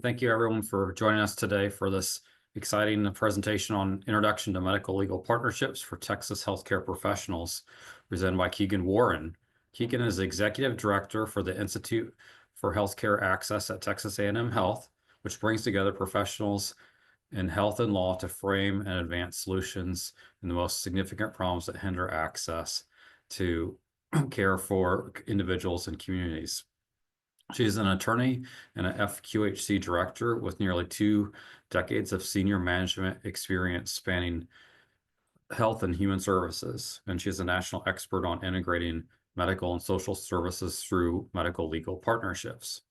Thank you everyone for joining us today for this exciting presentation on Introduction to Medical Legal Partnerships for Texas Healthcare Professionals, presented by Keegan Warren. Keegan is the Executive Director for the Institute for Healthcare Access at Texas A&M Health, which brings together professionals in health and law to frame and advance solutions in the most significant problems that hinder access to care for individuals and communities. She is an attorney and an FQHC director with nearly 2 decades of senior management experience spanning health and human services. And she is a national expert on integrating medical and social services through medical legal partnerships.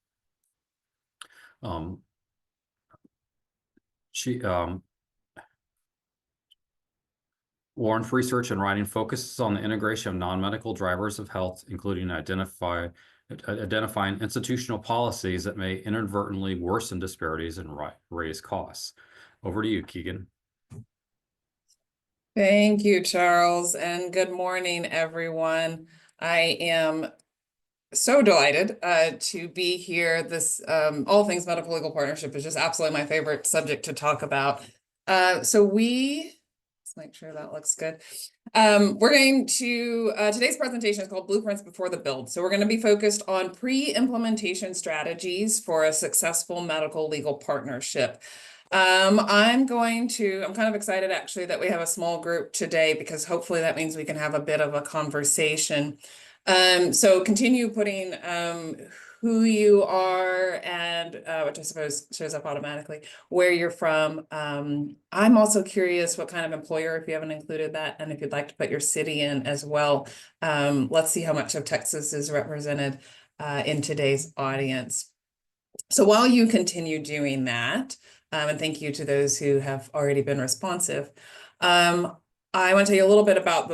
Warren's research and writing focuses on the integration of non-medical drivers of health, including identifying institutional policies that may inadvertently worsen disparities and raise costs. Over to you, Keegan. Thank you, Charles, and good morning, everyone. I am so delighted to be here. This all things medical legal partnership is just absolutely my favorite subject to talk about. Let's make sure that looks good. We're going to, today's presentation is called Blueprints Before the Build. So we're going to be focused on pre-implementation strategies for a successful medical legal partnership. I'm kind of excited actually that we have a small group today because hopefully that means we can have a bit of a conversation. So continue putting who you are and which I suppose shows up automatically, where you're from. I'm also curious what kind of employer, if you haven't included that, and if you'd like to put your city in as well. Let's see how much of Texas is represented in today's audience. So while you continue doing that, and thank you to those who have already been responsive, I want to tell you a little bit about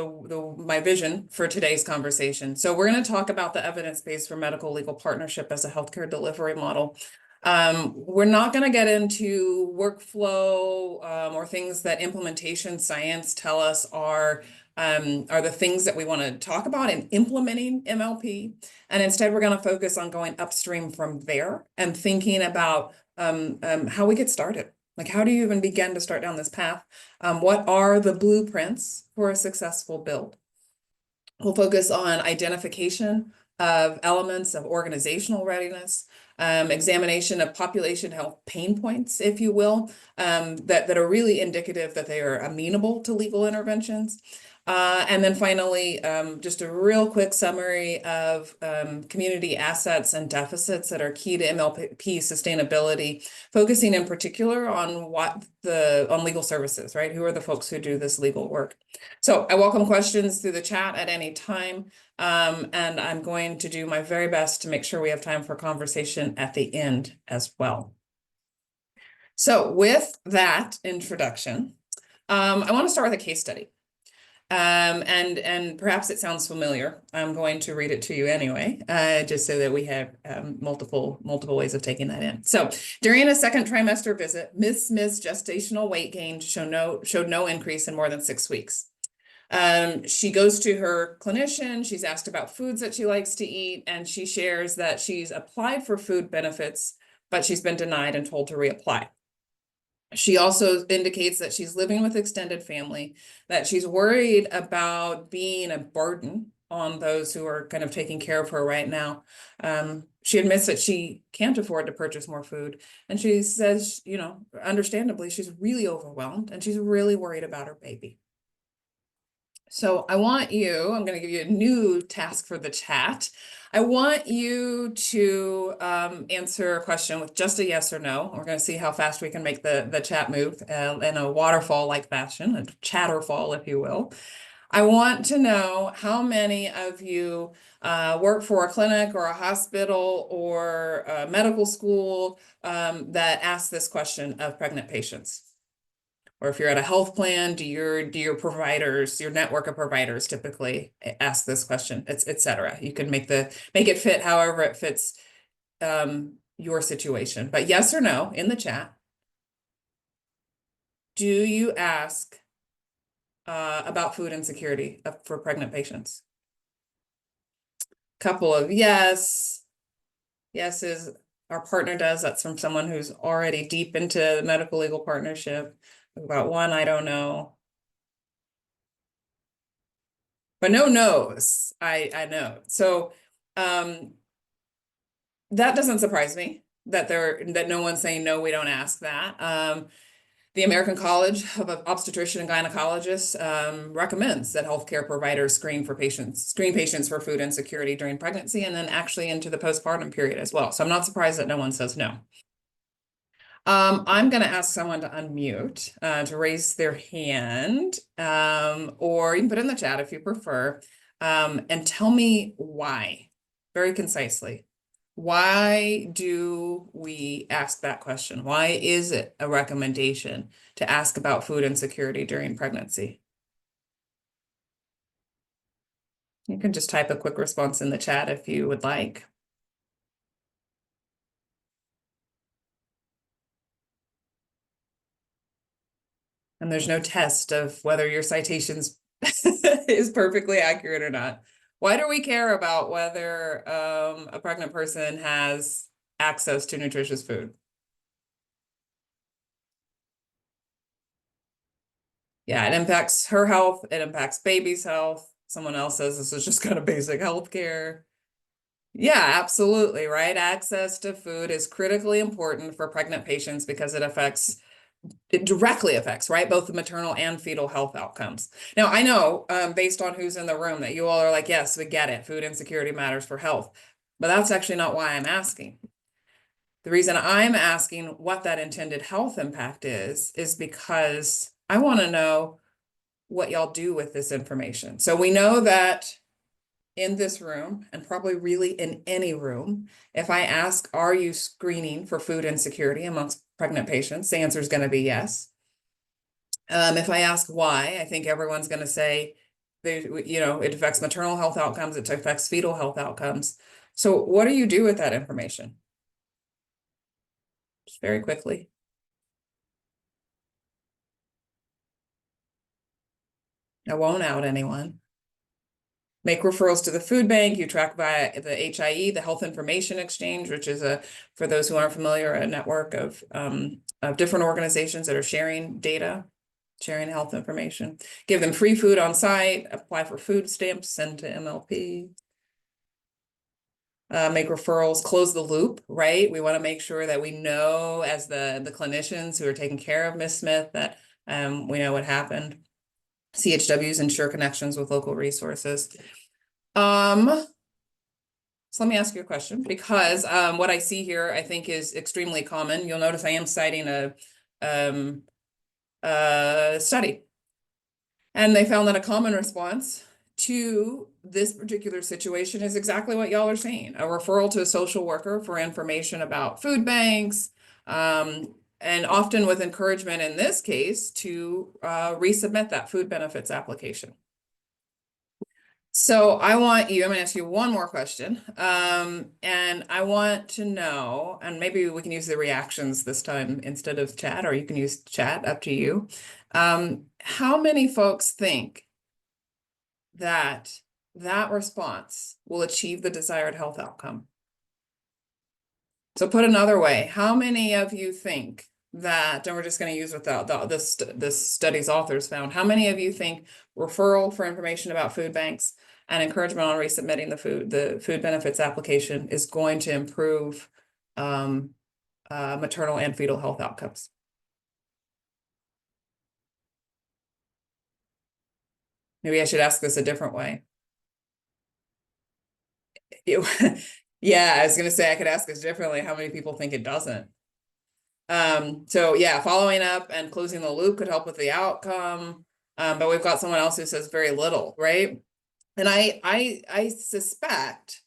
my vision for today's conversation. So we're going to talk about the evidence base for medical legal partnership as a healthcare delivery model. We're not going to get into workflow or things that implementation science tell us are the things that we want to talk about in implementing MLP. And instead, we're going to focus on going upstream from there and thinking about how we get started. Like, how do you even begin to start down this path? What are the blueprints for a successful build? We'll focus on identification of elements of organizational readiness, examination of population health pain points, if you will, that are really indicative that they are amenable to legal interventions. And then finally, just a real quick summary of community assets and deficits that are key to MLP sustainability, focusing in particular on on legal services, right? Who are the folks who do this legal work? So I welcome questions through the chat at any time, and I'm going to do my very best to make sure we have time for conversation at the end as well. So with that introduction, I want to start with a case study. And perhaps it sounds familiar. I'm going to read it to you anyway, just so that we have multiple ways of taking that in. So during a second trimester visit, Miss Smith's gestational weight gain showed no increase in more than 6 weeks. She goes to her clinician. She's asked about foods that she likes to eat, and she shares that she's applied for food benefits, but she's been denied and told to reapply. She also indicates that she's living with extended family, that she's worried about being a burden on those who are kind of taking care of her right now. She admits that she can't afford to purchase more food. And she says, you know, understandably, she's really overwhelmed and she's really worried about her baby. So I'm going to give you a new task for the chat. I want you to answer a question with just a yes or no. We're going to see how fast we can make the chat move in a waterfall-like fashion, a chatterfall, if you will. I want to know how many of you work for a clinic or a hospital or a medical school that asks this question of pregnant patients. Or if you're at a health plan, do your providers, your network of providers typically ask this question, et cetera. You can make it fit however it fits your situation. But yes or no in the chat. Do you ask about food insecurity for pregnant patients? Couple of yeses, our partner does. That's from someone who's already deep into the medical legal partnership. We've got one, I don't know. But no knows. I know. So that doesn't surprise me that no one's saying no, we don't ask that. The American College of Obstetrician and Gynecologists recommends that healthcare providers screen patients for food insecurity during pregnancy and then actually into the postpartum period as well. So I'm not surprised that no one says no. I'm going to ask someone to unmute, to raise their hand, or you can put it in the chat if you prefer, and tell me why, very concisely. Why do we ask that question? Why is it a recommendation to ask about food insecurity during pregnancy? You can just type a quick response in the chat if you would like. And there's no test of whether your citations is perfectly accurate or not. Why do we care about whether a pregnant person has access to nutritious food? Yeah, it impacts her health, it impacts baby's health. Someone else says this is just kind of basic health care. Yeah, absolutely, right? Access to food is critically important for pregnant patients because it directly affects, right, both the maternal and fetal health outcomes. Now, I know, based on who's in the room, that you all are like, yes, we get it. Food insecurity matters for health. But that's actually not why I'm asking. The reason I'm asking what that intended health impact is because I want to know what y'all do with this information. So we know that in this room, and probably really in any room, if I ask, are you screening for food insecurity amongst pregnant patients? The answer is going to be yes. If I ask why, I think everyone's going to say, it affects maternal health outcomes, it affects fetal health outcomes. So what do you do with that information? Just very quickly. I won't out anyone. Make referrals to the food bank. You track via the HIE, the Health Information Exchange, which is for those who aren't familiar, a network of different organizations that are sharing data, sharing health information. Give them free food on site, apply for food stamps, send to MLP. Make referrals, close the loop, right? We want to make sure that we know as the clinicians who are taking care of Ms. Smith that we know what happened. CHWs ensure connections with local resources. So let me ask you a question, because what I see here I think is extremely common. You'll notice I am citing a study, and they found that a common response to this particular situation is exactly what y'all are saying: a referral to a social worker for information about food banks, and often with encouragement in this case to resubmit that food benefits application. So I'm going to ask you one more question. And I want to know, and maybe we can use the reactions this time instead of chat, or you can use chat, up to you. How many folks think that response will achieve the desired health outcome? So put another way, how many of you think that, and we're just going to use what this study's authors found, how many of you think referral for information about food banks and encouragement on resubmitting the food benefits application is going to improve maternal and fetal health outcomes? Maybe I should ask this a different way. Yeah, I was going to say I could ask this differently. How many people think it doesn't? So yeah, following up and closing the loop could help with the outcome. But we've got someone else who says very little, right? And I suspect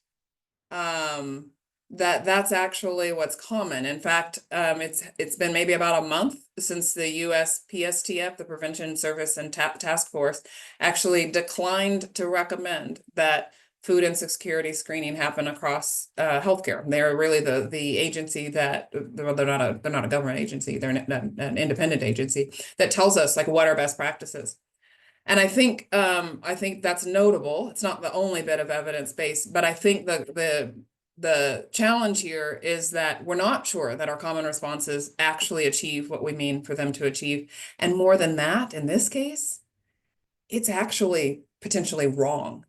that that's actually what's common. In fact, it's been maybe about a month since the US PSTF, the Prevention Service and Task Force, actually declined to recommend that food insecurity screening happen across healthcare. They're really the agency that they're not a government agency. They're an independent agency that tells us like what are best practices. And I think that's notable. It's not the only bit of evidence based, but I think the the challenge here is that we're not sure that our common responses actually achieve what we mean for them to achieve. And more than that, in this case, it's actually potentially wrong,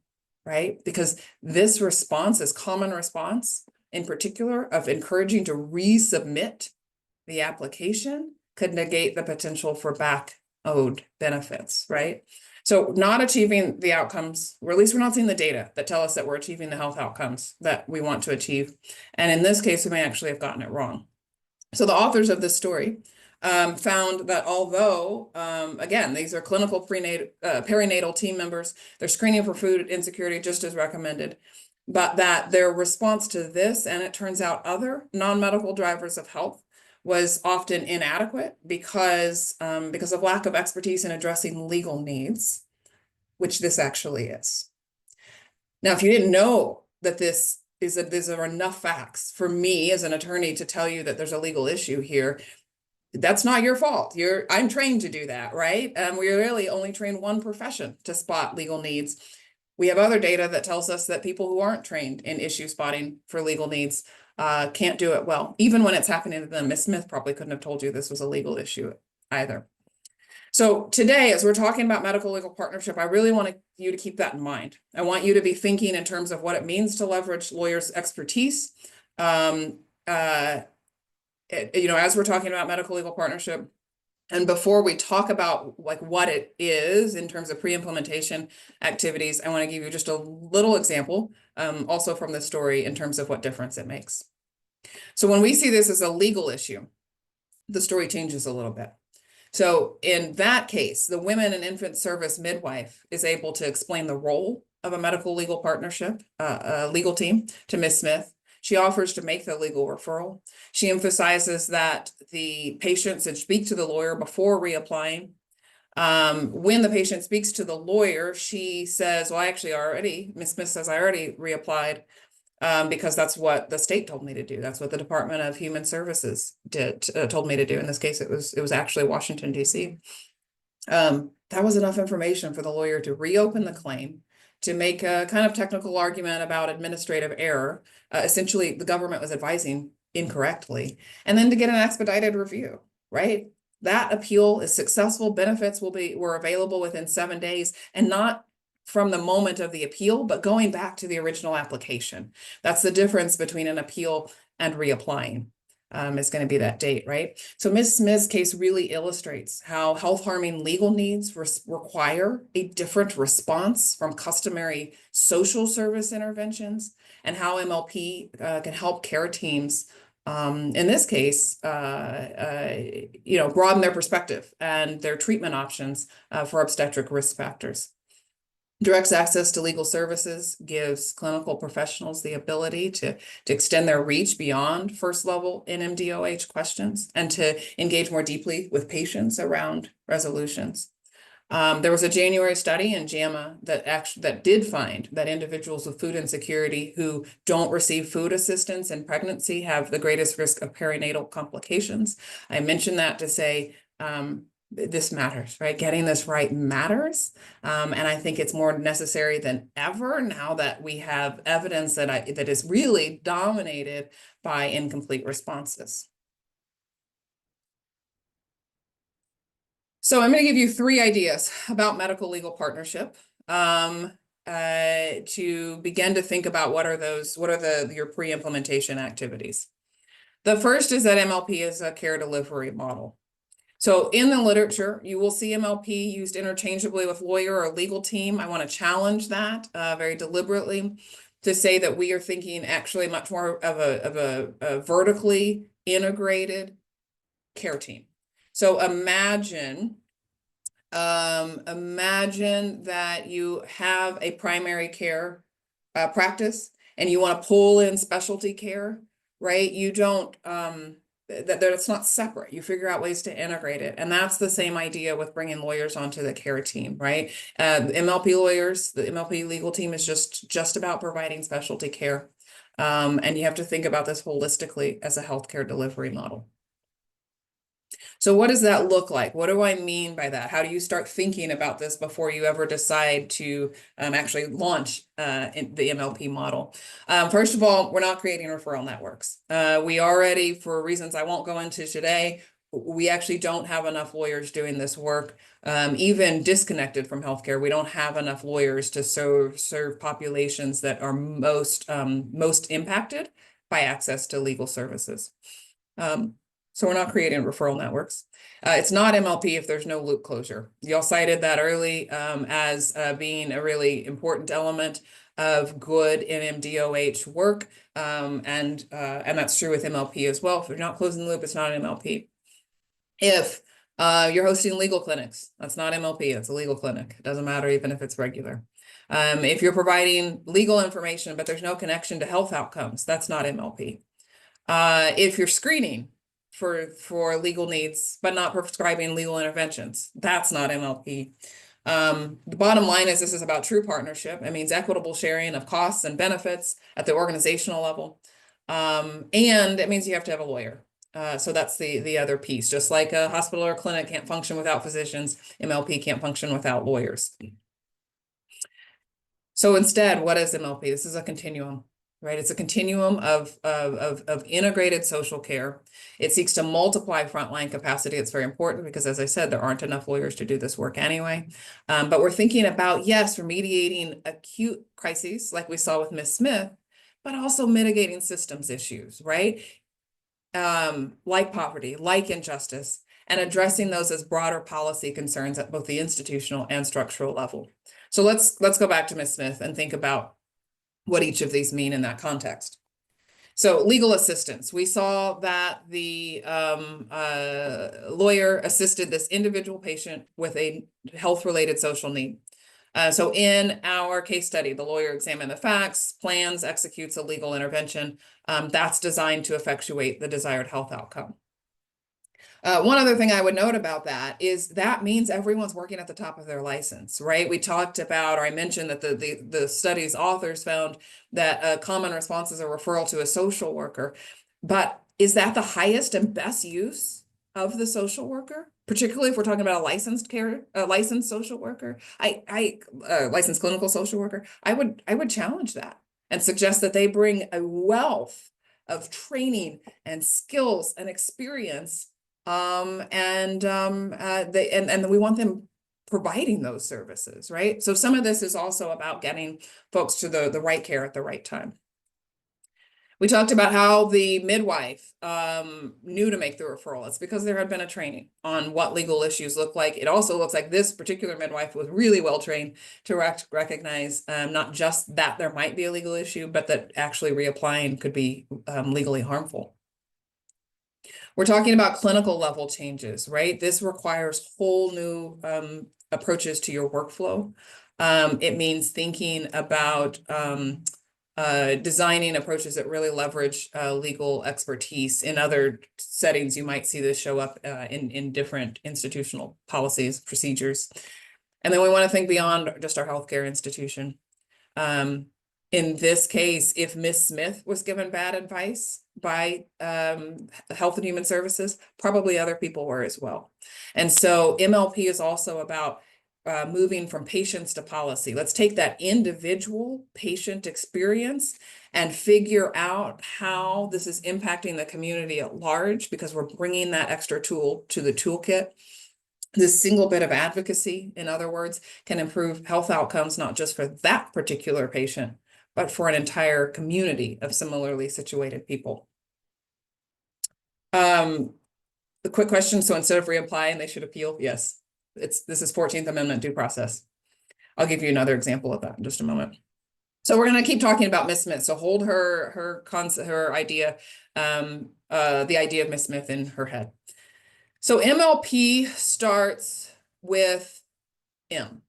right? Because this response, this common response in particular of encouraging to resubmit the application, could negate the potential for back owed benefits, right? So not achieving the outcomes, or at least we're not seeing the data that tell us that we're achieving the health outcomes that we want to achieve. And in this case, we may actually have gotten it wrong. So the authors of this story found that although, again, these are clinical perinatal team members, they're screening for food insecurity just as recommended, but that their response to this, and it turns out other non-medical drivers of health, was often inadequate because of lack of expertise in addressing legal needs, which this actually is. Now, if you didn't know that these are enough facts for me as an attorney to tell you that there's a legal issue here, that's not your fault. I'm trained to do that, right? We really only train one profession to spot legal needs. We have other data that tells us that people who aren't trained in issue spotting for legal needs can't do it well, even when it's happening to them. Ms. Smith probably couldn't have told you this was a legal issue either. So today, as we're talking about medical legal partnership, I really want you to keep that in mind. I want you to be thinking in terms of what it means to leverage lawyers' expertise. As we're talking about medical legal partnership, and before we talk about like what it is in terms of pre-implementation activities, I want to give you just a little example, also from the story in terms of what difference it makes. So when we see this as a legal issue, the story changes a little bit. So in that case, the Women and Infant Service midwife is able to explain the role of a medical legal partnership, legal team to Ms. Smith. She offers to make the legal referral. She emphasizes that the patient should speak to the lawyer before reapplying. When the patient speaks to the lawyer, she says, well, Ms. Smith says, I already reapplied because that's what the state told me to do. That's what the Department of Human Services told me to do. In this case, it was actually Washington, D.C. That was enough information for the lawyer to reopen the claim, to make a kind of technical argument about administrative error. Essentially, the government was advising incorrectly, and then to get an expedited review, right? That appeal is successful. Benefits were available within 7 days, and not from the moment of the appeal, but going back to the original application. That's the difference between an appeal and reapplying. Is going to be that date, right? So Ms. Smith's case really illustrates how health-harming legal needs require a different response from customary social service interventions, and how MLP can help care teams, in this case, broaden their perspective and their treatment options for obstetric risk factors. Direct access to legal services gives clinical professionals the ability to extend their reach beyond first level NMDOH questions and to engage more deeply with patients around resolutions. There was a January study in JAMA that did find that individuals with food insecurity who don't receive food assistance in pregnancy have the greatest risk of perinatal complications. I mentioned that to say, this matters, right? Getting this right matters. And I think it's more necessary than ever now that we have evidence that is really dominated by incomplete responses. So I'm going to give you 3 ideas about medical legal partnership to begin to think about what are your pre-implementation activities. The first is that MLP is a care delivery model. So in the literature, you will see MLP used interchangeably with lawyer or legal team. I want to challenge that very deliberately to say that we are thinking actually much more of a vertically integrated care team. So imagine that you have a primary care practice and you want to pull in specialty care, right? You don't that it's not separate. You figure out ways to integrate it. And that's the same idea with bringing lawyers onto the care team, right? MLP lawyers, the MLP legal team is just about providing specialty care. And you have to think about this holistically as a healthcare delivery model. So what does that look like? What do I mean by that? How do you start thinking about this before you ever decide to actually launch the MLP model? First of all, we're not creating referral networks. We already, for reasons I won't go into today, we actually don't have enough lawyers doing this work. Even disconnected from healthcare, we don't have enough lawyers to serve populations that are most impacted by access to legal services. So we're not creating referral networks. It's not MLP if there's no loop closure. Y'all cited that early as being a really important element of good NMDOH work, and that's true with MLP as well. If you're not closing the loop, it's not an MLP. If you're hosting legal clinics, that's not MLP, it's a legal clinic. It doesn't matter even if it's regular. If you're providing legal information, but there's no connection to health outcomes, that's not MLP. If you're screening for legal needs, but not prescribing legal interventions, that's not MLP. The bottom line is this is about true partnership. It means equitable sharing of costs and benefits at the organizational level. And it means you have to have a lawyer. So that's the other piece. Just like a hospital or clinic can't function without physicians, MLP can't function without lawyers. So instead, what is MLP? This is a continuum, right? It's a continuum of integrated social care. It seeks to multiply frontline capacity. It's very important because, as I said, there aren't enough lawyers to do this work anyway. But we're thinking about, yes, remediating acute crises like we saw with Ms. Smith, but also mitigating systems issues, right? Like poverty, like injustice, and addressing those as broader policy concerns at both the institutional and structural level. So let's go back to Ms. Smith and think about what each of these mean in that context. So legal assistance, we saw that the lawyer assisted this individual patient with a health-related social need. So in our case study, the lawyer examined the facts, plans, executes a legal intervention that's designed to effectuate the desired health outcome. One other thing I would note about that is that means everyone's working at the top of their license, right? We talked about, or I mentioned that the study's authors found that a common response is a referral to a social worker. But is that the highest and best use of the social worker? Particularly if we're talking about a licensed social worker, licensed clinical social worker, I would challenge that and suggest that they bring a wealth of training and skills and experience, and we want them providing those services, right? So some of this is also about getting folks to the right care at the right time. We talked about how the midwife knew to make the referral. It's because there had been a training on what legal issues look like. It also looks like this particular midwife was really well trained to recognize not just that there might be a legal issue, but that actually reapplying could be legally harmful. We're talking about clinical level changes, right? This requires whole new approaches to your workflow. It means thinking about designing approaches that really leverage legal expertise. In other settings, you might see this show up in different institutional policies, procedures. And then we want to think beyond just our healthcare institution. In this case, if Ms. Smith was given bad advice by Health and Human Services, probably other people were as well. And so MLP is also about moving from patients to policy. Let's take that individual patient experience and figure out how this is impacting the community at large, because we're bringing that extra tool to the toolkit. This single bit of advocacy, in other words, can improve health outcomes, not just for that particular patient, but for an entire community of similarly situated people. The quick question, so instead of reapplying, they should appeal? Yes. This is 14th Amendment due process. I'll give you another example of that in just a moment. So we're going to keep talking about Ms. Smith. So hold her idea, the idea of Ms. Smith in her head. So MLP starts with M.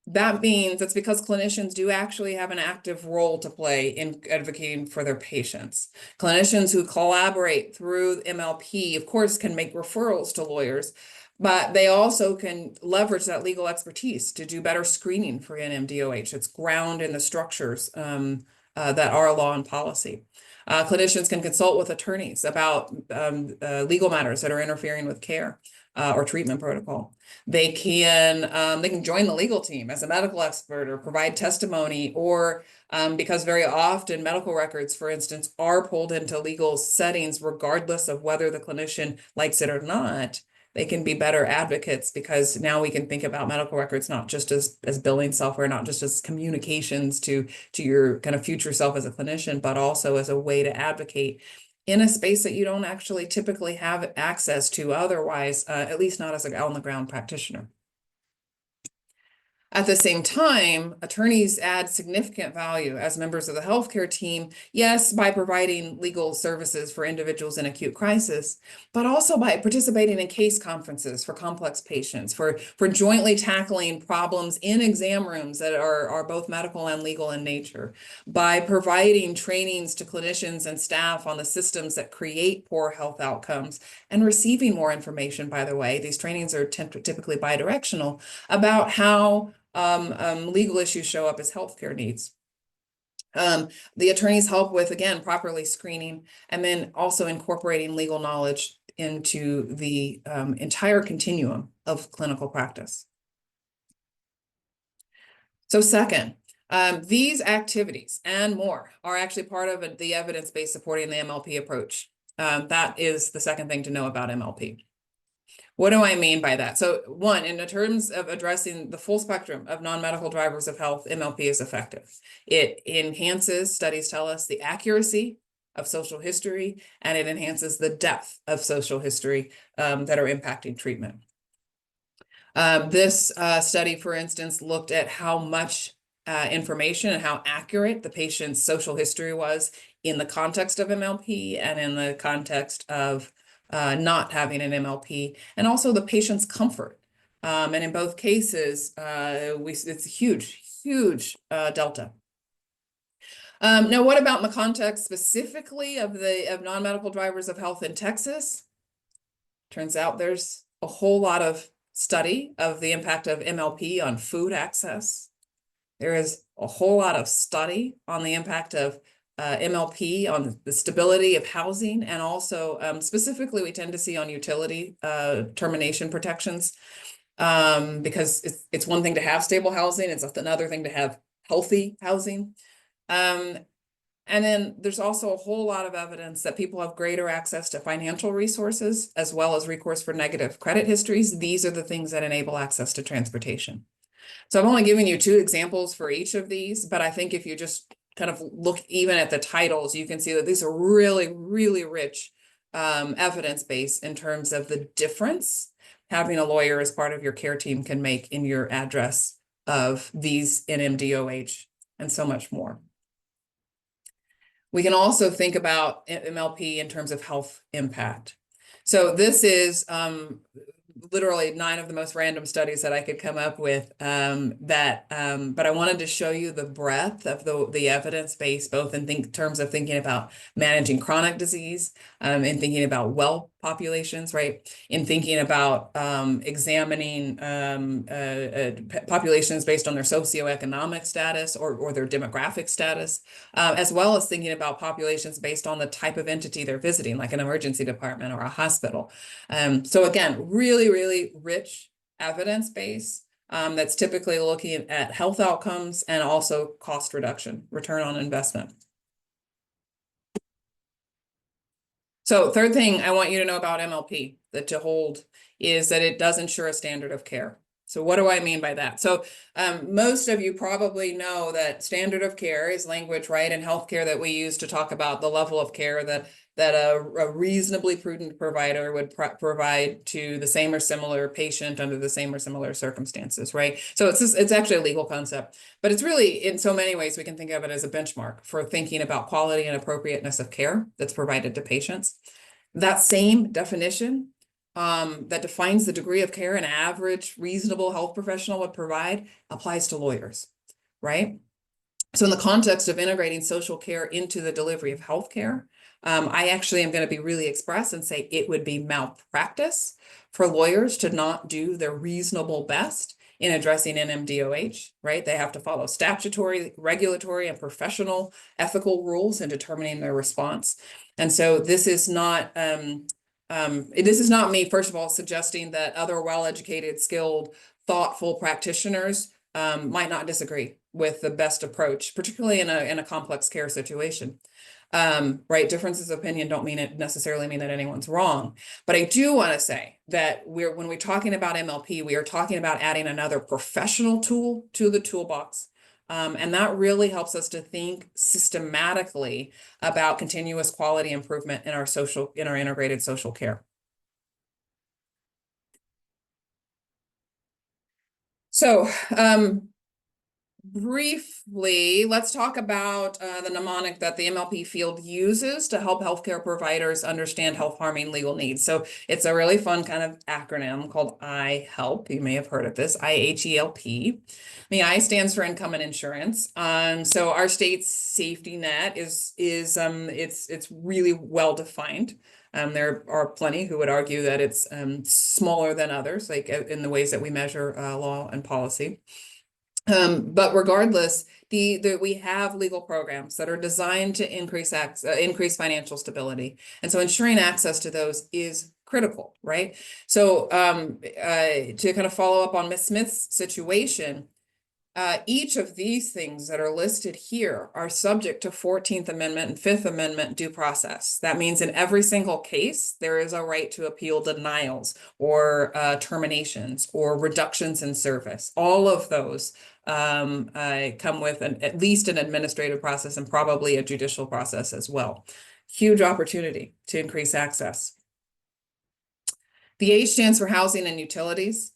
That means it's because clinicians do actually have an active role to play in advocating for their patients. Clinicians who collaborate through MLP, of course, can make referrals to lawyers, but they also can leverage that legal expertise to do better screening for NMDOH. It's ground in the structures that are law and policy. Clinicians can consult with attorneys about legal matters that are interfering with care or treatment protocol. They can join the legal team as a medical expert or provide testimony, or because very often medical records, for instance, are pulled into legal settings regardless of whether the clinician likes it or not. They can be better advocates because now we can think about medical records not just as billing software, not just as communications to your kind of future self as a clinician, but also as a way to advocate in a space that you don't actually typically have access to otherwise, at least not as an on-the-ground practitioner. At the same time, attorneys add significant value as members of the healthcare team, yes, by providing legal services for individuals in acute crisis, but also by participating in case conferences for complex patients, for jointly tackling problems in exam rooms that are both medical and legal in nature, by providing trainings to clinicians and staff on the systems that create poor health outcomes, and receiving more information, by the way. These trainings are typically bidirectional about how legal issues show up as healthcare needs. The attorneys help with, again, properly screening and then also incorporating legal knowledge into the entire continuum of clinical practice. So second, these activities and more are actually part of the evidence base supporting the MLP approach. That is the second thing to know about MLP. What do I mean by that? So one, in terms of addressing the full spectrum of non-medical drivers of health, MLP is effective. It enhances, studies tell us, the accuracy of social history, and it enhances the depth of social history that are impacting treatment. This study, for instance, looked at how much information and how accurate the patient's social history was in the context of MLP and in the context of not having an MLP, and also the patient's comfort. And in both cases, it's a huge delta. Now, what about in the context specifically of non-medical drivers of health in Texas? Turns out there's a whole lot of study of the impact of MLP on food access. There is a whole lot of study on the impact of MLP on the stability of housing, and also specifically we tend to see on utility termination protections, because it's one thing to have stable housing, it's another thing to have healthy housing. And then there's also a whole lot of evidence that people have greater access to financial resources as well as recourse for negative credit histories. These are the things that enable access to transportation. So I've only given you 2 examples for each of these, but I think if you just kind of look even at the titles, you can see that these are really, really rich evidence base in terms of the difference having a lawyer as part of your care team can make in your address of these NMDOH and so much more. We can also think about MLP in terms of health impact. So this is literally 9 of the most random studies that I could come up with, but I wanted to show you the breadth of the evidence base, both in terms of thinking about managing chronic disease, and thinking about well populations, right? In thinking about examining populations based on their socioeconomic status or their demographic status, as well as thinking about populations based on the type of entity they're visiting, like an emergency department or a hospital. So again, really, really rich evidence base that's typically looking at health outcomes and also cost reduction, return on investment. So third thing I want you to know about MLP to hold is that it does ensure a standard of care. So what do I mean by that? So most of you probably know that standard of care is language, right, in healthcare that we use to talk about the level of care that a reasonably prudent provider would provide to the same or similar patient under the same or similar circumstances, right? So it's actually a legal concept, but it's really, in so many ways, we can think of it as a benchmark for thinking about quality and appropriateness of care that's provided to patients. That same definition that defines the degree of care an average reasonable health professional would provide applies to lawyers, right? So in the context of integrating social care into the delivery of healthcare, I actually am going to be really express and say it would be malpractice for lawyers to not do their reasonable best in addressing NMDOH, right? They have to follow statutory, regulatory, and professional ethical rules in determining their response. And so this is not me, first of all, suggesting that other well-educated, skilled, thoughtful practitioners might not disagree with the best approach, particularly in a complex care situation. Right? Differences of opinion don't necessarily mean that anyone's wrong. But I do want to say that when we're talking about MLP, we are talking about adding another professional tool to the toolbox. And that really helps us to think systematically about continuous quality improvement in our integrated social care. So, briefly, let's talk about the mnemonic that the MLP field uses to help healthcare providers understand health harming legal needs. So it's a really fun kind of acronym called I-HELP. You may have heard of this, I-H-E-L-P. The I stands for income and insurance. So our state's safety net is it's really well defined. There are plenty who would argue that it's smaller than others, like in the ways that we measure law and policy. But regardless, we have legal programs that are designed to increase financial stability. And so ensuring access to those is critical, right? So to kind of follow up on Ms. Smith's situation, each of these things that are listed here are subject to 14th Amendment and 5th Amendment due process. That means in every single case, there is a right to appeal denials or terminations or reductions in service. All of those come with at least an administrative process and probably a judicial process as well. Huge opportunity to increase access. The H stands for housing and utilities.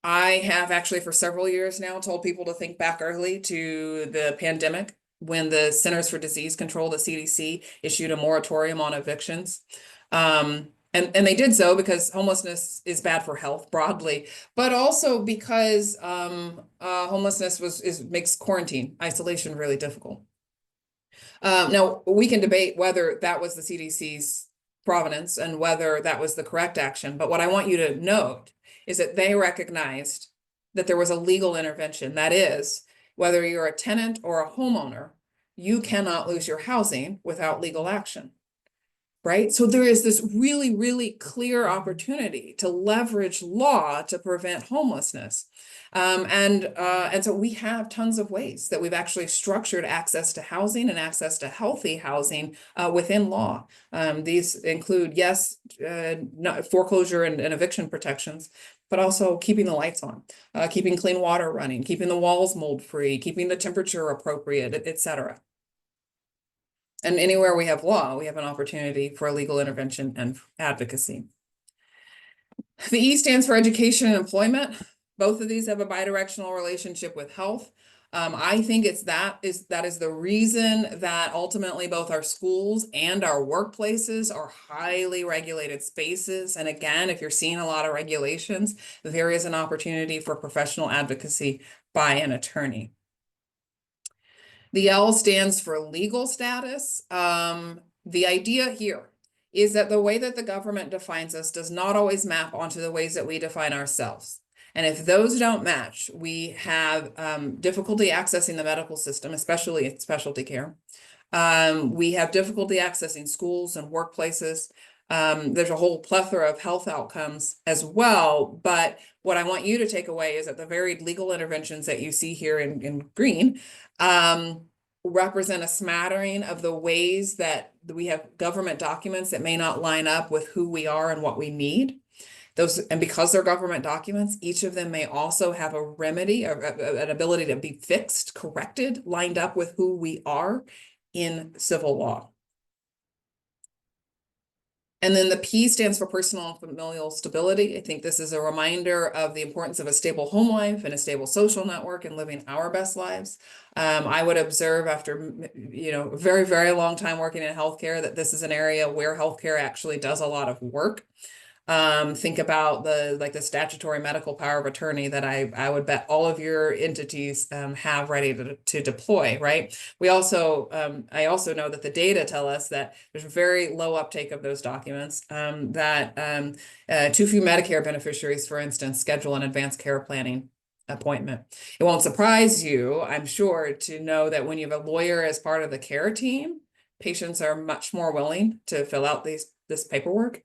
I have actually for several years now told people to think back early to the pandemic when the Centers for Disease Control, the CDC, issued a moratorium on evictions. And they did so because homelessness is bad for health broadly, but also because homelessness makes quarantine, isolation really difficult. Now, we can debate whether that was the CDC's provenance and whether that was the correct action, but what I want you to note is that they recognized that there was a legal intervention. That is, whether you're a tenant or a homeowner, you cannot lose your housing without legal action, right? So there is this really, really clear opportunity to leverage law to prevent homelessness. And so we have tons of ways that we've actually structured access to housing and access to healthy housing within law. These include, yes, foreclosure and eviction protections, but also keeping the lights on, keeping clean water running, keeping the walls mold-free, keeping the temperature appropriate, et cetera. And anywhere we have law, we have an opportunity for legal intervention and advocacy. The E stands for education and employment. Both of these have a bidirectional relationship with health. I think that is the reason that ultimately both our schools and our workplaces are highly regulated spaces. And again, if you're seeing a lot of regulations, there is an opportunity for professional advocacy by an attorney. The L stands for legal status. The idea here is that the way that the government defines us does not always map onto the ways that we define ourselves. And if those don't match, we have difficulty accessing the medical system, especially in specialty care. We have difficulty accessing schools and workplaces. There's a whole plethora of health outcomes as well. But what I want you to take away is that the varied legal interventions that you see here in green represent a smattering of the ways that we have government documents that may not line up with who we are and what we need. And because they're government documents, each of them may also have a remedy, an ability to be fixed, corrected, lined up with who we are in civil law. And then the P stands for personal and familial stability. I think this is a reminder of the importance of a stable home life and a stable social network and living our best lives. I would observe after, a very, very long time working in healthcare that this is an area where healthcare actually does a lot of work. Think about the statutory medical power of attorney that I would bet all of your entities have ready to deploy, right? I also know that the data tell us that there's very low uptake of those documents, too few Medicare beneficiaries, for instance, schedule an advanced care planning appointment. It won't surprise you, I'm sure, to know that when you have a lawyer as part of the care team, patients are much more willing to fill out this paperwork.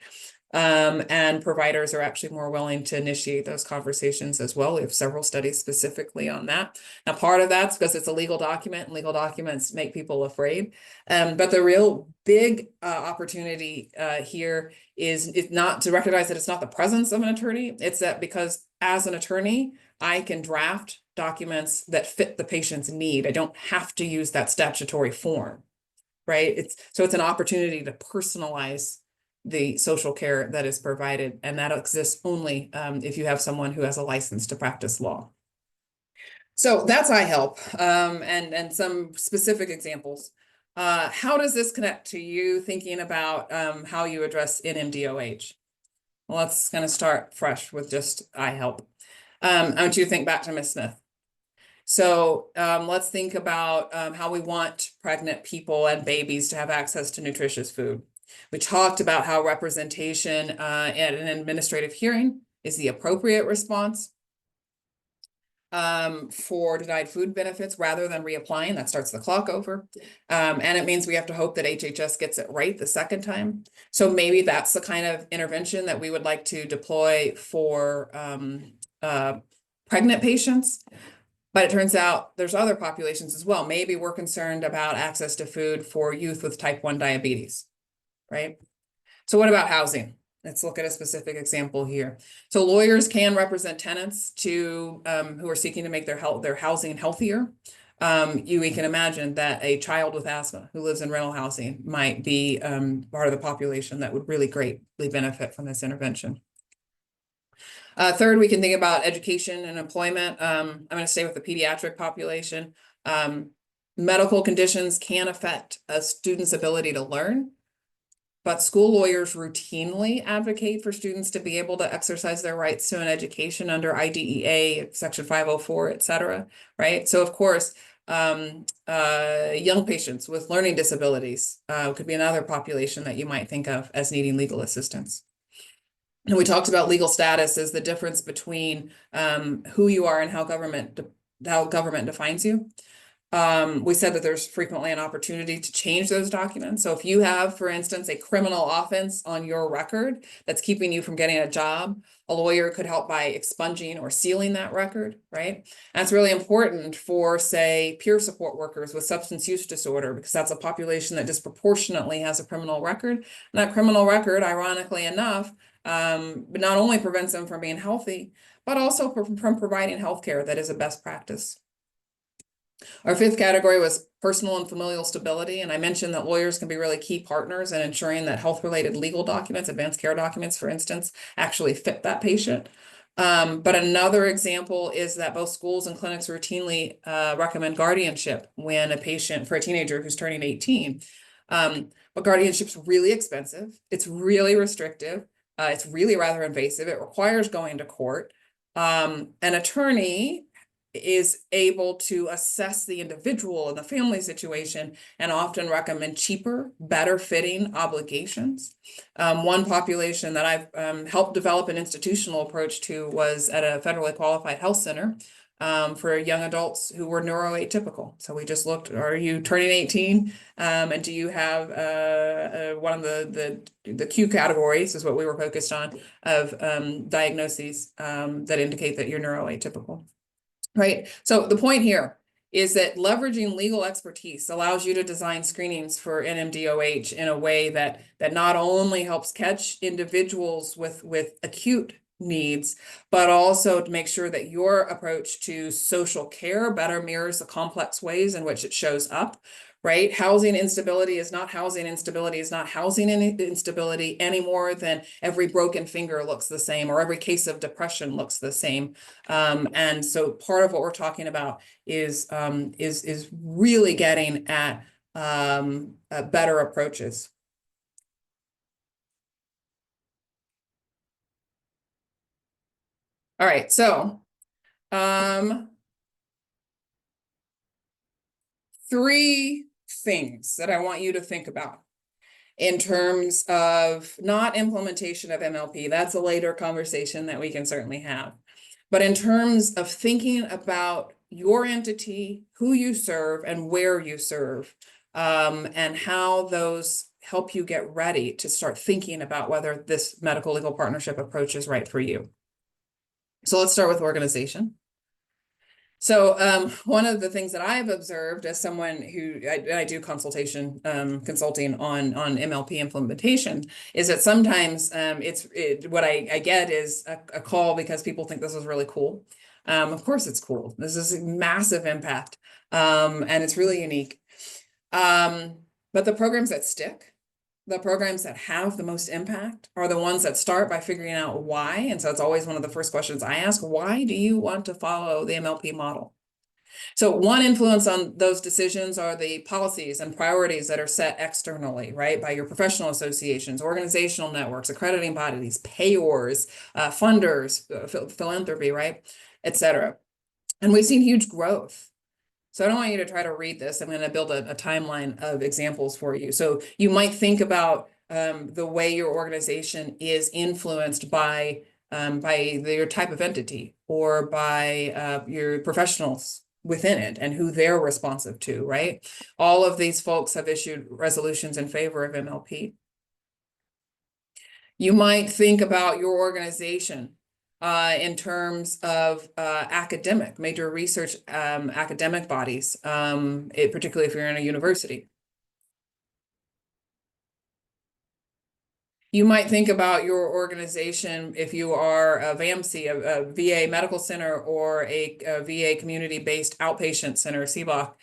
And providers are actually more willing to initiate those conversations as well. We have several studies specifically on that. Now, part of that's because it's a legal document, and legal documents make people afraid. But the real big opportunity here is not to recognize that it's not the presence of an attorney. It's that because as an attorney, I can draft documents that fit the patient's need. I don't have to use that statutory form, right? It's an opportunity to personalize the social care that is provided, and that exists only if you have someone who has a license to practice law. So that's iHelp, and some specific examples. How does this connect to you thinking about how you address NMDOH? Well, let's kind of start fresh with just iHelp. I want you to think back to Ms. Smith. So let's think about how we want pregnant people and babies to have access to nutritious food. We talked about how representation at an administrative hearing is the appropriate response for denied food benefits rather than reapplying. That starts the clock over. And it means we have to hope that HHS gets it right the second time. So maybe that's the kind of intervention that we would like to deploy for pregnant patients. But it turns out there's other populations as well. Maybe we're concerned about access to food for youth with type 1 diabetes, right? So what about housing? Let's look at a specific example here. So lawyers can represent tenants who are seeking to make their housing healthier. We can imagine that a child with asthma who lives in rental housing might be part of the population that would really greatly benefit from this intervention. Third, we can think about education and employment. I'm going to stay with the pediatric population. Medical conditions can affect a student's ability to learn, but school lawyers routinely advocate for students to be able to exercise their rights to an education under IDEA, Section 504, et cetera, right? So, of course, young patients with learning disabilities could be another population that you might think of as needing legal assistance. And we talked about legal status as the difference between who you are and how government defines you. We said that there's frequently an opportunity to change those documents. So if you have, for instance, a criminal offense on your record that's keeping you from getting a job, a lawyer could help by expunging or sealing that record, right? And it's really important for, say, peer support workers with substance use disorder, because that's a population that disproportionately has a criminal record. And that criminal record, ironically enough, not only prevents them from being healthy, but also from providing healthcare that is a best practice. Our fifth category was personal and familial stability. And I mentioned that lawyers can be really key partners in ensuring that health-related legal documents, advanced care documents, for instance, actually fit that patient. But another example is that both schools and clinics routinely recommend guardianship when for a teenager who's turning 18. But guardianship's really expensive. It's really restrictive. It's really rather invasive. It requires going to court. An attorney is able to assess the individual and the family situation and often recommend cheaper, better fitting obligations. One population that I've helped develop an institutional approach to was at a federally qualified health center for young adults who were neuroatypical. So we just looked, are you turning 18? And do you have one of the Q categories is what we were focused on of diagnoses that indicate that you're neuroatypical. Right. So the point here is that leveraging legal expertise allows you to design screenings for NMDOH in a way that not only helps catch individuals with acute needs, but also to make sure that your approach to social care better mirrors the complex ways in which it shows up. Right? Housing instability is not housing instability is not housing instability any more than every broken finger looks the same or every case of depression looks the same. And so part of what we're talking about is really getting at better approaches. All right, so three things that I want you to think about in terms of not implementation of MLP. That's a later conversation that we can certainly have. But in terms of thinking about your entity, who you serve, and where you serve, and how those help you get ready to start thinking about whether this medical legal partnership approach is right for you. So let's start with organization. So one of the things that I've observed as someone who I do consulting on MLP implementation is that sometimes what I get is a call because people think this is really cool. Of course it's cool. This is a massive impact, and it's really unique. But the programs that stick, the programs that have the most impact are the ones that start by figuring out why. And so it's always one of the first questions I ask: why do you want to follow the MLP model? So one influence on those decisions are the policies and priorities that are set externally, right? By your professional associations, organizational networks, accrediting bodies, payors, funders, philanthropy, right? Et cetera. And we've seen huge growth. So I don't want you to try to read this. I'm going to build a timeline of examples for you. So you might think about the way your organization is influenced by your type of entity or by your professionals within it and who they're responsive to, right? All of these folks have issued resolutions in favor of MLP. You might think about your organization in terms of major research academic bodies, particularly if you're in a university. You might think about your organization if you are a VAMC, a VA medical center, or a VA community-based outpatient center, CBOC,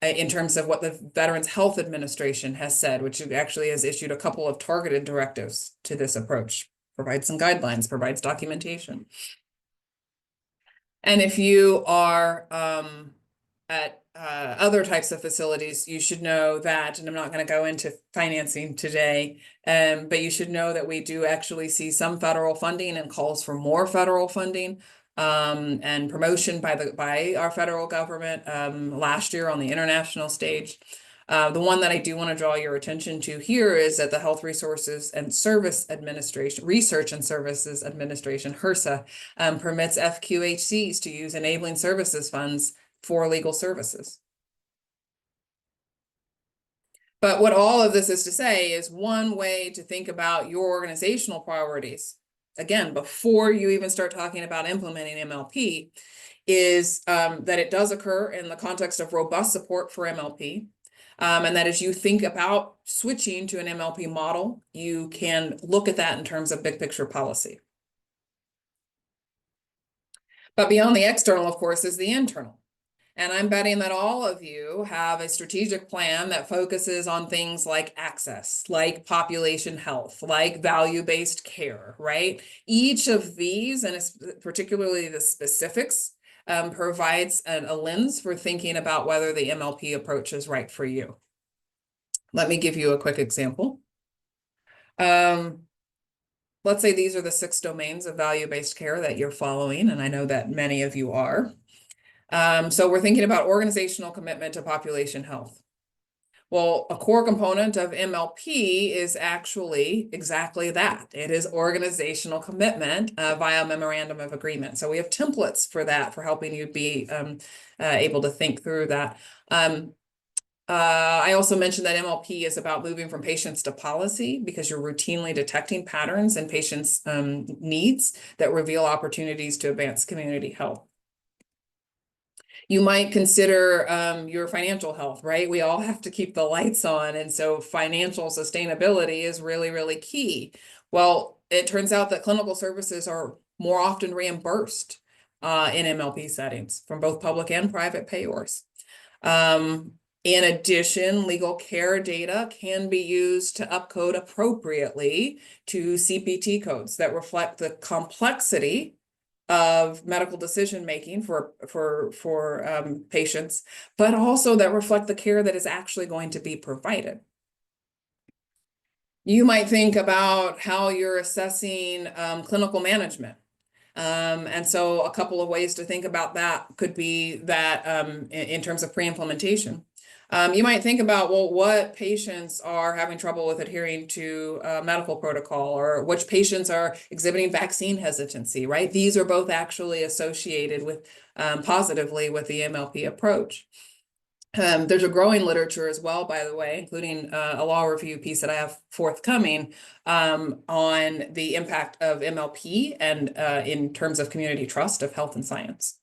in terms of what the Veterans Health Administration has said, which actually has issued a couple of targeted directives to this approach, provides some guidelines, provides documentation. And if you are at other types of facilities, you should know that, and I'm not going to go into financing today, but you should know that we do actually see some federal funding and calls for more federal funding and promotion by our federal government last year on the international stage. The one that I do want to draw your attention to here is that the Health Resources and Service Administration, Research and Services Administration, HRSA, permits FQHCs to use enabling services funds for legal services. But what all of this is to say is one way to think about your organizational priorities, again, before you even start talking about implementing MLP, is that it does occur in the context of robust support for MLP. And that as you think about switching to an MLP model, you can look at that in terms of big picture policy. But beyond the external, of course, is the internal. And I'm betting that all of you have a strategic plan that focuses on things like access, like population health, like value-based care, right? Each of these, and particularly the specifics, provides a lens for thinking about whether the MLP approach is right for you. Let me give you a quick example. Let's say these are the 6 domains of value-based care that you're following, and I know that many of you are. So we're thinking about organizational commitment to population health. Well, a core component of MLP is actually exactly that. It is organizational commitment via memorandum of agreement. So we have templates for that, for helping you be able to think through that. I also mentioned that MLP is about moving from patients to policy because you're routinely detecting patterns in patients' needs that reveal opportunities to advance community health. You might consider your financial health, right? We all have to keep the lights on. And so financial sustainability is really, really key. Well, it turns out that clinical services are more often reimbursed in MLP settings from both public and private payors. In addition, legal care data can be used to upcode appropriately to CPT codes that reflect the complexity of medical decision-making for patients, but also that reflect the care that is actually going to be provided. You might think about how you're assessing clinical management. And so a couple of ways to think about that could be that in terms of pre-implementation. You might think about, well, what patients are having trouble with adhering to medical protocol, or which patients are exhibiting vaccine hesitancy, right? These are both actually associated with positively with the MLP approach. There's a growing literature as well, by the way, including a law review piece that I have forthcoming on the impact of MLP and in terms of community trust of health and science.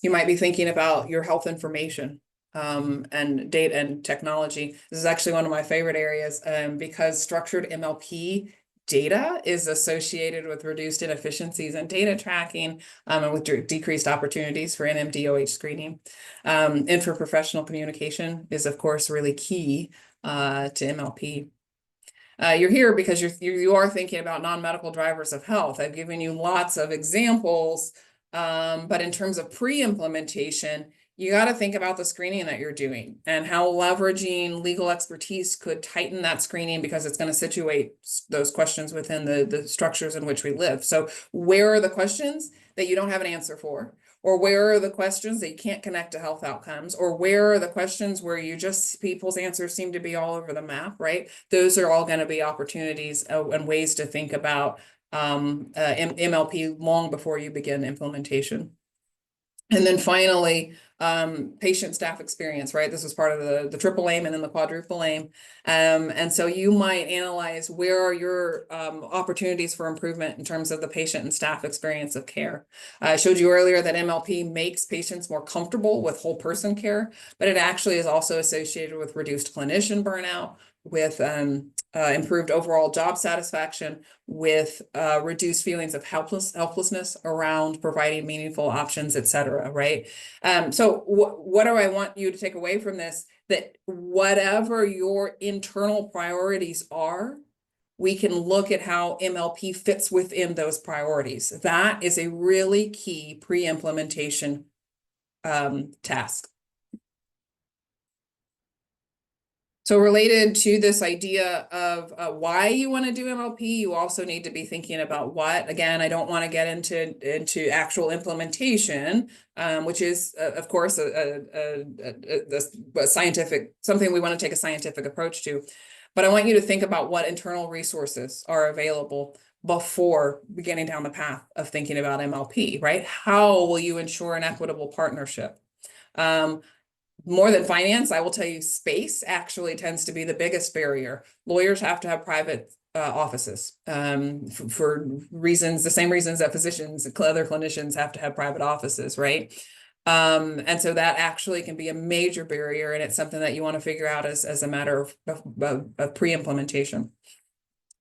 You might be thinking about your health information and data and technology. This is actually one of my favorite areas because structured MLP data is associated with reduced inefficiencies in data tracking and with decreased opportunities for NMDOH screening. Interprofessional communication is, of course, really key to MLP. You're here because you are thinking about non-medical drivers of health. I've given you lots of examples, but in terms of pre-implementation, you got to think about the screening that you're doing and how leveraging legal expertise could tighten that screening, because it's going to situate those questions within the structures in which we live. So where are the questions that you don't have an answer for? Or where are the questions that you can't connect to health outcomes? Or where are the questions where people's answers seem to be all over the map, right? Those are all going to be opportunities and ways to think about MLP long before you begin implementation. And then finally, patient staff experience, right? This was part of the triple aim and then the quadruple aim. And so you might analyze where are your opportunities for improvement in terms of the patient and staff experience of care. I showed you earlier that MLP makes patients more comfortable with whole person care, but it actually is also associated with reduced clinician burnout, with improved overall job satisfaction, with reduced feelings of helplessness around providing meaningful options, et cetera, right? So what do I want you to take away from this? That whatever your internal priorities are, we can look at how MLP fits within those priorities. That is a really key pre-implementation task. So related to this idea of why you want to do MLP, you also need to be thinking about what. Again, I don't want to get into actual implementation, which is, of course, a scientific, something we want to take a scientific approach to. But I want you to think about what internal resources are available before beginning down the path of thinking about MLP, right? How will you ensure an equitable partnership? More than finance, I will tell you space actually tends to be the biggest barrier. Lawyers have to have private offices for reasons, the same reasons that physicians and other clinicians have to have private offices, right? And so that actually can be a major barrier, and it's something that you want to figure out as a matter of pre-implementation.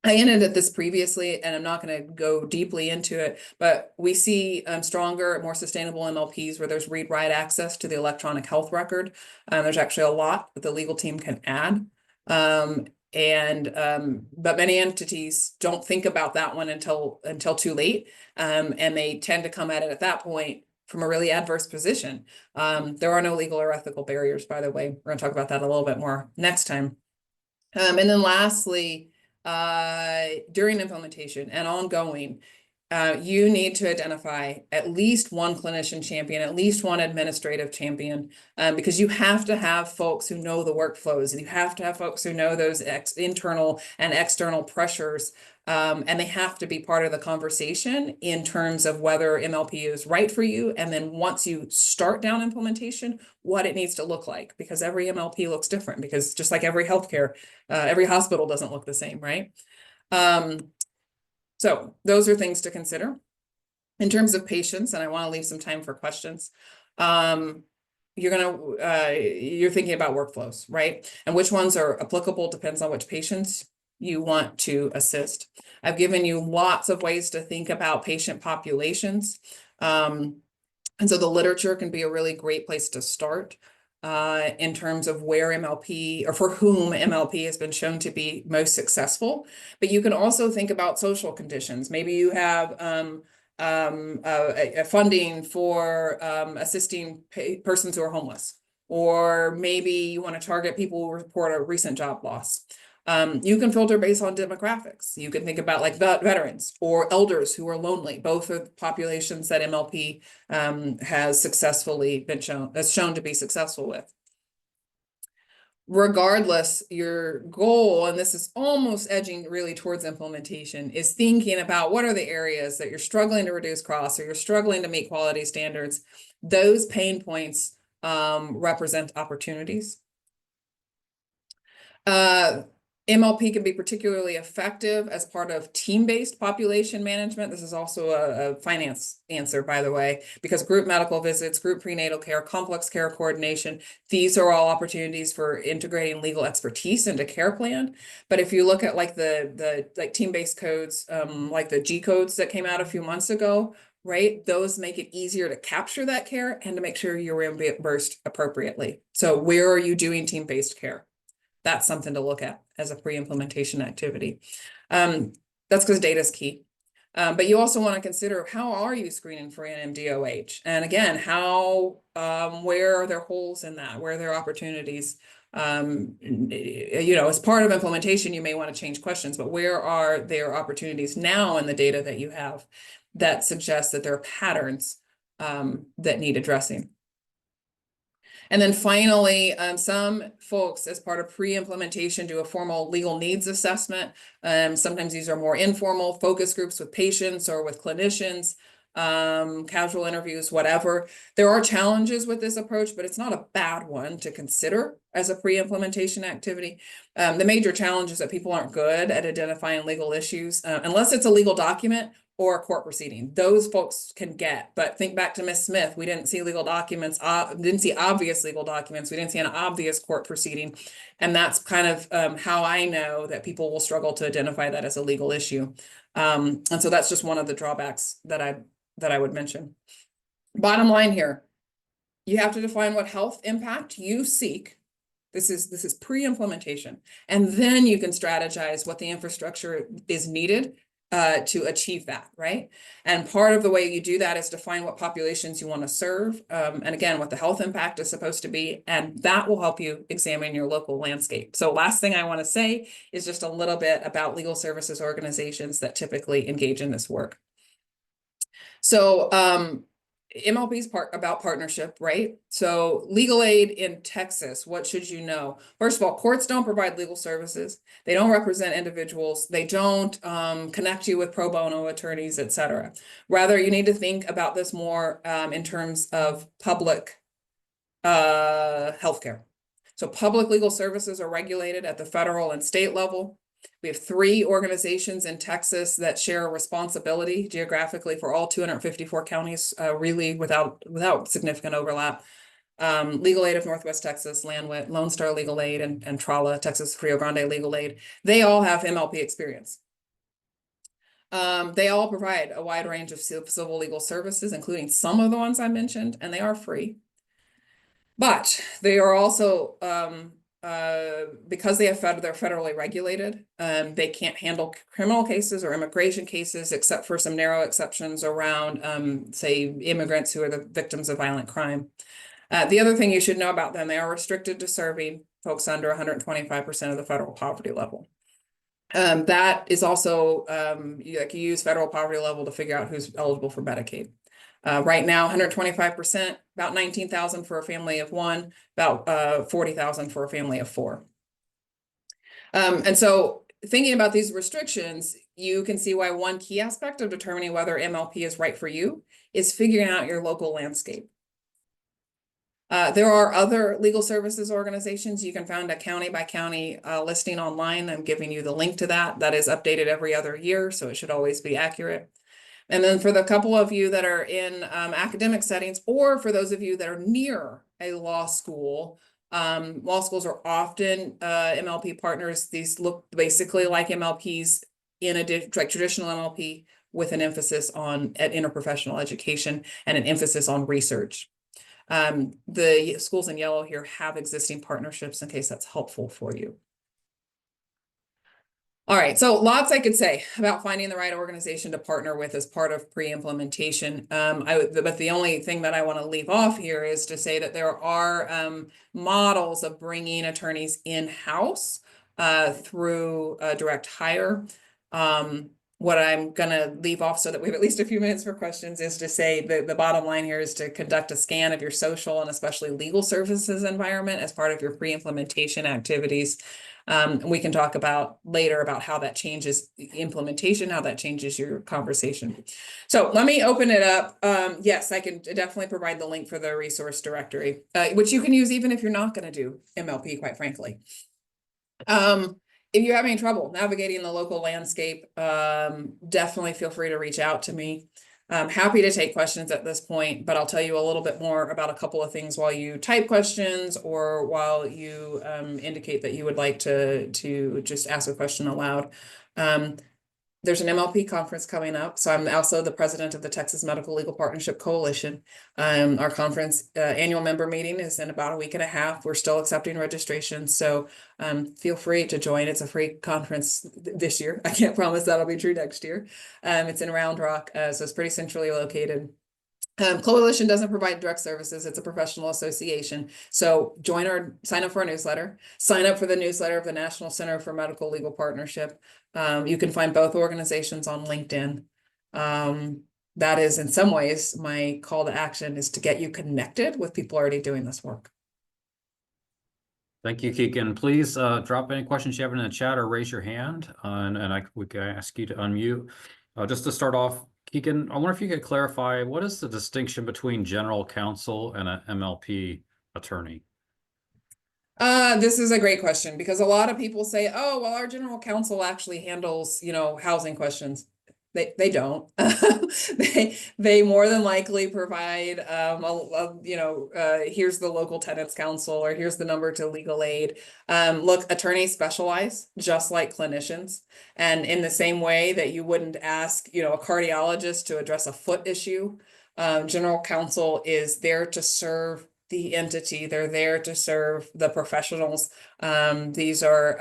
I ended at this previously, and I'm not going to go deeply into it, but we see stronger, more sustainable MLPs where there's read-write access to the electronic health record. There's actually a lot that the legal team can add. But many entities don't think about that one until too late, and they tend to come at it at that point from a really adverse position. There are no legal or ethical barriers, by the way. We're going to talk about that a little bit more next time. And then lastly, during implementation and ongoing, you need to identify at least one clinician champion, at least one administrative champion, because you have to have folks who know the workflows. You have to have folks who know those internal and external pressures, and they have to be part of the conversation in terms of whether MLP is right for you. And then once you start down implementation, what it needs to look like, because every MLP looks different, because just like every healthcare, every hospital doesn't look the same, right? So those are things to consider. In terms of patients, and I want to leave some time for questions, you're thinking about workflows, right? And which ones are applicable depends on which patients you want to assist. I've given you lots of ways to think about patient populations. And so the literature can be a really great place to start in terms of where MLP, or for whom MLP has been shown to be most successful. But you can also think about social conditions. Maybe you have a funding for assisting persons who are homeless, or maybe you want to target people who report a recent job loss. You can filter based on demographics. You can think about like veterans or elders who are lonely. Both are populations that MLP has shown to be successful with. Regardless, your goal, and this is almost edging really towards implementation, is thinking about what are the areas that you're struggling to reduce costs or you're struggling to meet quality standards. Those pain points represent opportunities. MLP can be particularly effective as part of team-based population management. This is also a finance answer, by the way, because group medical visits, group prenatal care, complex care coordination, these are all opportunities for integrating legal expertise into care plan. But if you look at like the team-based codes, like the G codes that came out a few months ago, right? Those make it easier to capture that care and to make sure you're reimbursed appropriately. So where are you doing team-based care? That's something to look at as a pre-implementation activity. That's because data is key. But you also want to consider, how are you screening for NMDOH? And again, where are there holes in that? Where are there opportunities? As part of implementation, you may want to change questions, but where are there opportunities now in the data that you have that suggest that there are patterns that need addressing? And then finally, some folks, as part of pre-implementation, do a formal legal needs assessment. Sometimes these are more informal focus groups with patients or with clinicians, casual interviews, whatever. There are challenges with this approach, but it's not a bad one to consider as a pre-implementation activity. The major challenge is that people aren't good at identifying legal issues, unless it's a legal document or a court proceeding. Those folks can get, but think back to Miss Smith. We didn't see legal documents, didn't see obvious legal documents. We didn't see an obvious court proceeding. And that's kind of how I know that people will struggle to identify that as a legal issue. And so that's just one of the drawbacks that I would mention. Bottom line here, you have to define what health impact you seek. This is pre-implementation. And then you can strategize what the infrastructure is needed to achieve that, right? And part of the way you do that is define what populations you want to serve, and again, what the health impact is supposed to be, and that will help you examine your local landscape. So last thing I want to say is just a little bit about legal services organizations that typically engage in this work. So MLP's about partnership, right? So legal aid in Texas, what should you know? First of all, courts don't provide legal services. They don't represent individuals. They don't connect you with pro bono attorneys, et cetera. Rather, you need to think about this more in terms of public healthcare. So public legal services are regulated at the federal and state level. We have 3 organizations in Texas that share a responsibility geographically for all 254 counties, really without significant overlap. Legal Aid of Northwest Texas, Landwit, Lone Star Legal Aid, and TRALA, Texas Rio Grande Legal Aid. They all have MLP experience. They all provide a wide range of civil legal services, including some of the ones I mentioned, and they are free. But they are also because they're federally regulated, they can't handle criminal cases or immigration cases, except for some narrow exceptions around, say, immigrants who are the victims of violent crime. The other thing you should know about them, they are restricted to serving folks under 125% of the federal poverty level. That is also, you use federal poverty level to figure out who's eligible for Medicaid. Right now, 125%, about 19,000 for a family of 1, about 40,000 for a family of 4. And so thinking about these restrictions, you can see why one key aspect of determining whether MLP is right for you is figuring out your local landscape. There are other legal services organizations. You can find a county by county listing online. I'm giving you the link to that. That is updated every other year, so it should always be accurate. And then for the couple of you that are in academic settings, or for those of you that are near a law schools are often MLP partners. These look basically like MLPs in like traditional MLP with an emphasis on interprofessional education and an emphasis on research. The schools in yellow here have existing partnerships in case that's helpful for you. All right, so lots I could say about finding the right organization to partner with as part of pre-implementation. But the only thing that I want to leave off here is to say that there are models of bringing attorneys in-house through direct hire. What I'm gonna leave off so that we have at least a few minutes for questions is to say the bottom line here is to conduct a scan of your social and especially legal services environment as part of your pre-implementation activities. We can talk about later about how that changes implementation, how that changes your conversation. So let me open it up. Yes, I can definitely provide the link for the resource directory, which you can use even if you're not going to do MLP, quite frankly. If you're having trouble navigating the local landscape, definitely feel free to reach out to me. I'm happy to take questions at this point, but I'll tell you a little bit more about a couple of things while you type questions or while you indicate that you would like to just ask a question aloud. There's an MLP conference coming up. So I'm also the president of the Texas Medical Legal Partnership Coalition. Our conference annual member meeting is in about a week and a half. We're still accepting registration. So feel free to join. It's a free conference this year. I can't promise that'll be true next year. It's in Round Rock, so it's pretty centrally located. Coalition doesn't provide direct services. It's a professional association. So sign up for our newsletter, sign up for the newsletter of the National Center for Medical Legal Partnership. You can find both organizations on LinkedIn. That is in some ways my call to action is to get you connected with people already doing this work. Thank you, Keegan. Please drop any questions you have in the chat or raise your hand, and we can ask you to unmute. Just to start off, Keegan, I wonder if you could clarify, what is the distinction between general counsel and an MLP attorney? This is a great question because a lot of people say, oh, well, our general counsel actually handles, housing questions. They don't. They more than likely provide here's the local tenants council or here's the number to legal aid. Look, attorneys specialize just like clinicians, and in the same way that you wouldn't ask a cardiologist to address a foot issue, general counsel is there to serve the entity. They're there to serve the professionals. These are,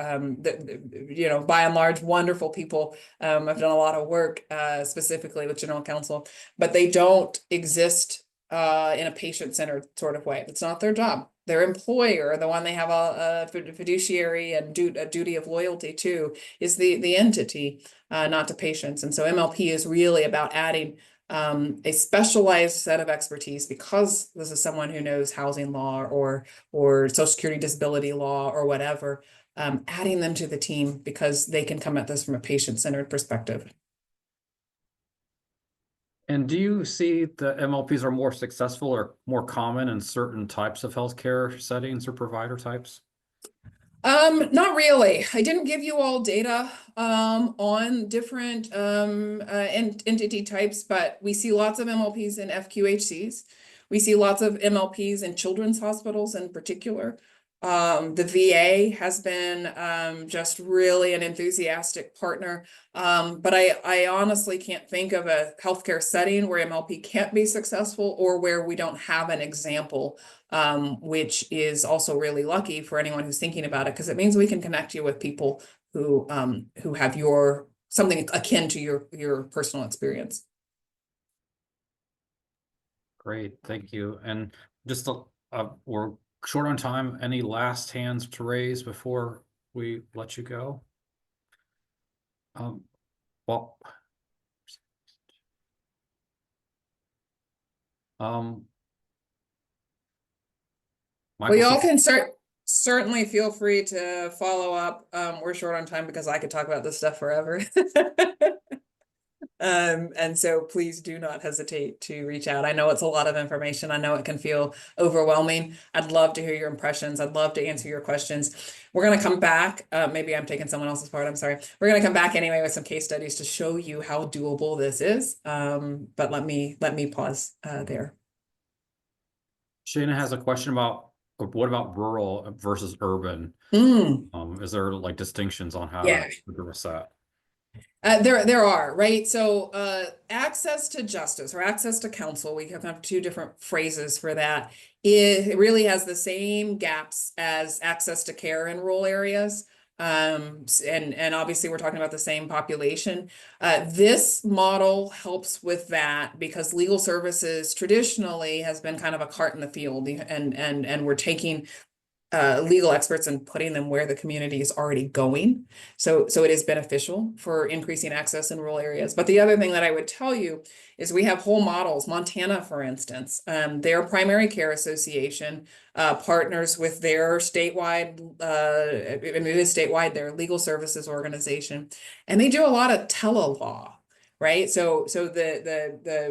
by and large, wonderful people. I've done a lot of work specifically with general counsel, but they don't exist in a patient-centered sort of way. It's not their job. Their employer, the one they have a fiduciary and a duty of loyalty to, is the entity, not to patients. And so MLP is really about adding a specialized set of expertise because this is someone who knows housing law or Social Security disability law or whatever, adding them to the team because they can come at this from a patient-centered perspective. And do you see the MLPs are more successful or more common in certain types of healthcare settings or provider types? Not really. I didn't give you all data on different entity types, but we see lots of MLPs in FQHCs. We see lots of MLPs in children's hospitals in particular. The VA has been just really an enthusiastic partner. But I honestly can't think of a healthcare setting where MLP can't be successful or where we don't have an example, which is also really lucky for anyone who's thinking about it, because it means we can connect you with people who have something akin to your personal experience. Great, thank you. And just we're short on time. Any last hands to raise before we let you go? Well, Michael, y'all can certainly feel free to follow up. We're short on time because I could talk about this stuff forever. And so please do not hesitate to reach out. I know it's a lot of information. I know it can feel overwhelming. I'd love to hear your impressions. I'd love to answer your questions. We're going to come back. Maybe I'm taking someone else's part. I'm sorry. We're going to come back anyway with some case studies to show you how doable this is. But let me pause there. Shana has a question about what about rural versus urban? Is there like distinctions on how to address that? There are, right? So access to justice or access to counsel, we have two different phrases for that. It really has the same gaps as access to care in rural areas. And obviously we're talking about the same population. This model helps with that because legal services traditionally has been kind of a cart in the field, and we're taking legal experts and putting them where the community is already going. So it is beneficial for increasing access in rural areas. But the other thing that I would tell you is we have whole models. Montana, for instance, their primary care association partners with their statewide, and it is statewide, their legal services organization, and they do a lot of telelaw. Right. So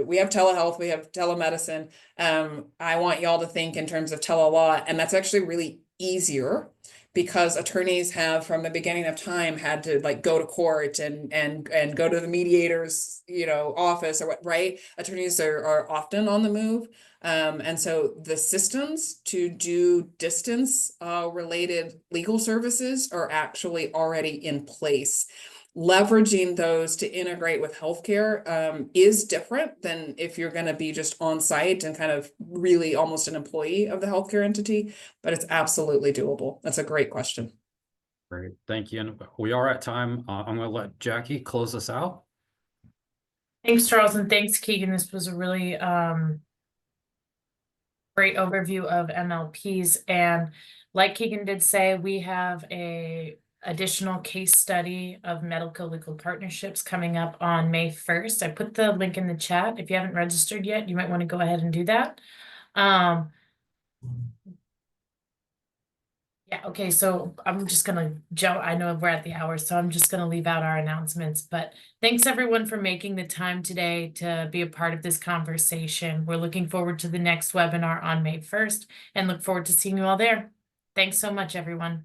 we have telehealth, we have telemedicine. I want y'all to think in terms of telelaw, and that's actually really easier because attorneys have from the beginning of time had to like go to court and go to the mediator's, office or what, right? Attorneys are often on the move. And so the systems to do distance related legal services are actually already in place. Leveraging those to integrate with healthcare is different than if you're going to be just on site and kind of really almost an employee of the healthcare entity, but it's absolutely doable. That's a great question. Great, thank you. And we are at time. I'm going to let Jackie close us out. Thanks, Charles, and thanks, Keegan. This was a really great overview of MLPs. And like Keegan did say, we have a additional case study of medical legal partnerships coming up on May 1st. I put the link in the chat. If you haven't registered yet, you might want to go ahead and do that. Yeah, okay, so I'm just gonna jump. I know we're at the hour, so I'm just gonna leave out our announcements. But thanks everyone for making the time today to be a part of this conversation. We're looking forward to the next webinar on May 1st and look forward to seeing you all there. Thanks so much, everyone.